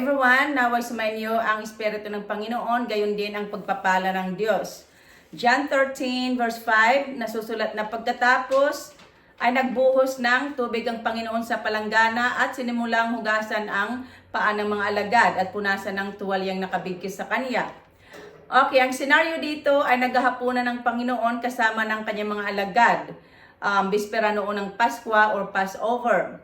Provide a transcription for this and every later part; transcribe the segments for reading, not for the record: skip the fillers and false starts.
everyone, naway sumainyo ang Espiritu ng Panginoon, gayon din ang pagpapala ng Diyos. John 13 verse 5, nasusulat na pagkatapos ay nagbuhos ng tubig ang Panginoon sa palanggana at sinimulang hugasan ang paa ng mga alagad at punasan ng tuwalyang nakabigkis sa kanya. Okay, ang senaryo dito ay naghahapunan ng Panginoon kasama ng kanyang mga alagad. Bispera noon ng Pasko or Passover.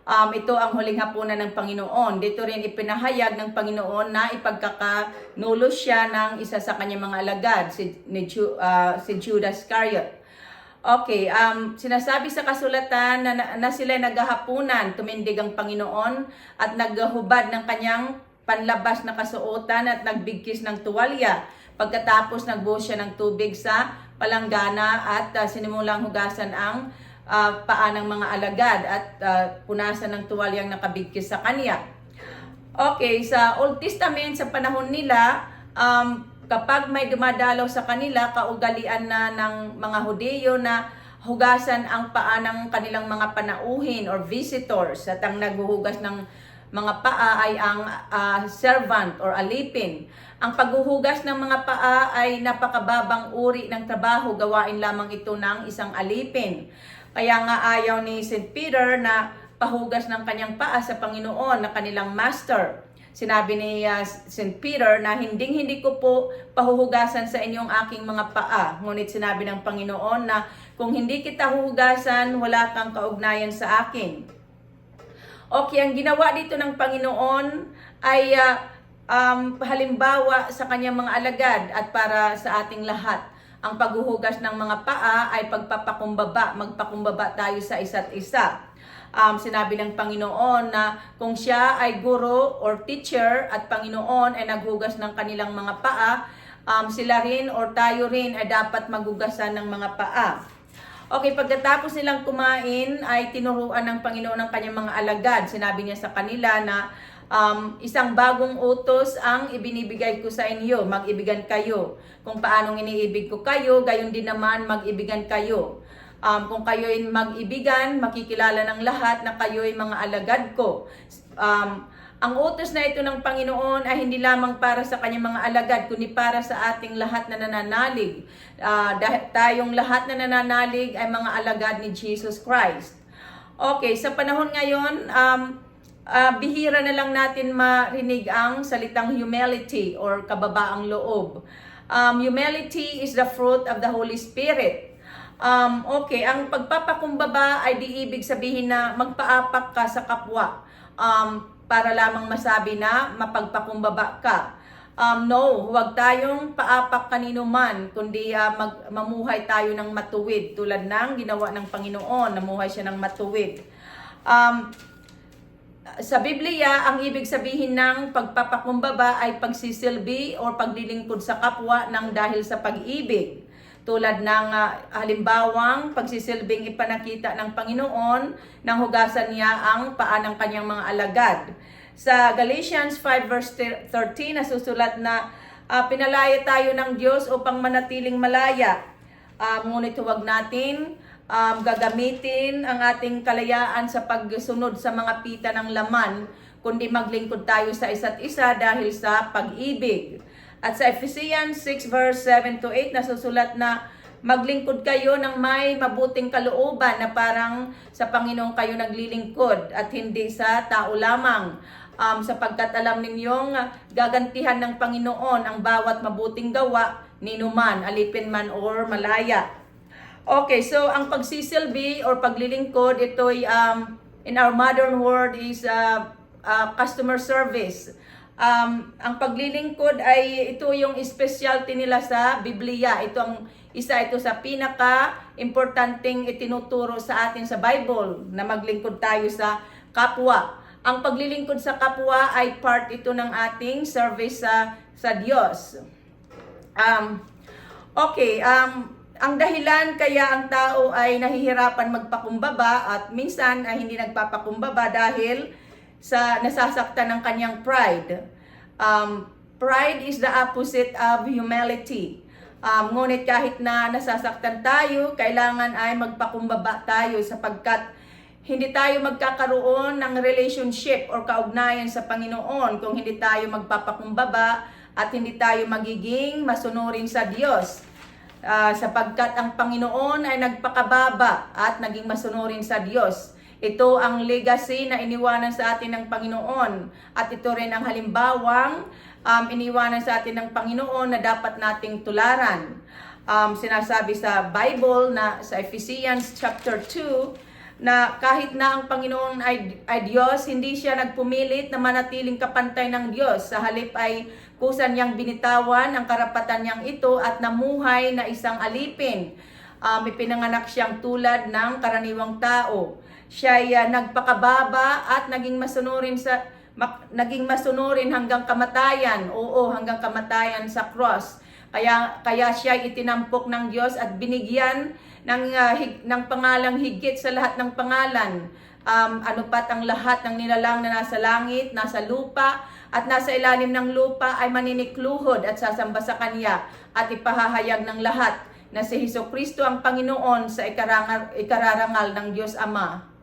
Ito ang huling hapunan ng Panginoon. Dito rin ipinahayag ng Panginoon na ipagkakanulos siya ng isa sa kanyang mga alagad, si Judas Iscariot. Okay, sinasabi sa kasulatan na sila naghahapunan, tumindig ang Panginoon at naghubad ng kanyang panlabas na kasuotan at nagbigkis ng tuwalya. Pagkatapos nagbuhos siya ng tubig sa palanggana at sinimulang hugasan ang paa ng mga alagad at punasan ng tuwalyang nakabigkis sa kanya. Okay, sa Old Testament, sa panahon nila, kapag may dumadalaw sa kanila, kaugalian na ng mga Hudiyo na hugasan ang paa ng kanilang mga panauhin or visitors, at ang naghuhugas ng mga paa ay ang servant or alipin. Ang paghuhugas ng mga paa ay napakababang uri ng trabaho, gawain lamang ito ng isang alipin. Kaya nga ayaw ni St. Peter na pahugas ng kanyang paa sa Panginoon na kanilang master. Sinabi ni St. Peter na hindi ko po pahuhugasan sa inyong aking mga paa. Ngunit sinabi ng Panginoon na kung hindi kita huhugasan, wala kang kaugnayan sa akin. Okay, ang ginawa dito ng Panginoon ay halimbawa sa kanyang mga alagad at para sa ating lahat. Ang paghuhugas ng mga paa ay pagpapakumbaba, magpakumbaba tayo sa isa't isa. Sinabi ng Panginoon na kung siya ay guro or teacher at Panginoon ay naghugas ng kanilang mga paa, sila rin or tayo rin ay dapat maghugasan ng mga paa. Okay, pagkatapos nilang kumain ay tinuruan ng Panginoon ng kanyang mga alagad. Sinabi niya sa kanila na isang bagong utos ang ibinibigay ko sa inyo, mag-ibigan kayo. Kung paanong iniibig ko kayo, gayon din naman mag-ibigan kayo. Kung kayo'y mag-ibigan, makikilala ng lahat na kayo'y mga alagad ko. Ang utos na ito ng Panginoon ay hindi lamang para sa kanyang mga alagad, kundi para sa ating lahat na nananalig. Dahil tayong lahat na nananalig ay mga alagad ni Jesus Christ. Okay, sa panahon ngayon, bihira na lang natin marinig ang salitang humility or kababaang loob. Humility is the fruit of the Holy Spirit. Okay, ang pagpapakumbaba ay di ibig sabihin na magpaapak ka sa kapwa para lamang masabi na mapagpakumbaba ka. No, huwag tayong paapak kanino man, kundi mamuhay tayo ng matuwid tulad ng ginawa ng Panginoon, namuhay siya ng matuwid. Sa Biblia, ang ibig sabihin ng pagpapakumbaba ay pagsisilbi o paglilingkod sa kapwa ng dahil sa pag-ibig. Tulad ng halimbawang pagsisilbing ipanakita ng Panginoon nang hugasan niya ang paa ng kanyang mga alagad. Sa Galatians 5 verse 13, nasusulat na pinalaya tayo ng Diyos upang manatiling malaya. Ngunit huwag natin gagamitin ang ating kalayaan sa pagsunod sa mga pita ng laman, kundi maglingkod tayo sa isa't isa dahil sa pag-ibig. At sa Ephesians 6 verse 7 to 8 nasusulat na maglingkod kayo ng may mabuting kalooban na parang sa Panginoon kayo naglilingkod at hindi sa tao lamang. Sapagkat alam ninyong gagantihan ng Panginoon ang bawat mabuting gawa ninuman, alipin man or malaya. Okay, so ang pagsisilbi or paglilingkod, ito'y in our modern world is customer service. Ang paglilingkod ay ito yung specialty nila sa Biblia. Ito sa pinaka-importanting itinuturo sa atin sa Bible na maglingkod tayo sa kapwa. Ang paglilingkod sa kapwa ay part ito ng ating service sa Diyos. Ang dahilan kaya ang tao ay nahihirapan magpakumbaba at minsan ay hindi nagpapakumbaba dahil sa nasasaktan ng kanyang pride. Pride is the opposite of humility. Ngunit kahit na nasasaktan tayo, kailangan ay magpakumbaba tayo sapagkat hindi tayo magkakaroon ng relationship or kaugnayan sa Panginoon kung hindi tayo magpapakumbaba at hindi tayo magiging masunurin sa Diyos. Sapagkat ang Panginoon ay nagpakababa at naging masunurin sa Diyos. Ito ang legacy na iniwanan sa atin ng Panginoon at ito rin ang halimbawang iniwanan sa atin ng Panginoon na dapat nating tularan. Sinasabi sa Bible na sa Ephesians chapter 2 na kahit na ang Panginoon ay Diyos, hindi siya nagpumilit na manatiling kapantay ng Diyos. Sa halip ay kusa niyang binitawan ang karapatan niyang ito at namuhay na isang alipin. Ipinanganak siyang tulad ng karaniwang tao. Siya ay nagpakababa at naging masunurin hanggang kamatayan. Oo, hanggang kamatayan sa cross. Kaya siya ay itinampok ng Diyos at binigyan ng pangalang higit sa lahat ng pangalan. Ano pat ang lahat ng nilalang na nasa langit, nasa lupa, at nasa ilalim ng lupa ay maninikluhod at sasamba sa Kanya at ipahahayag ng lahat na si Hesukristo ang Panginoon sa ikararangal ng Diyos Ama.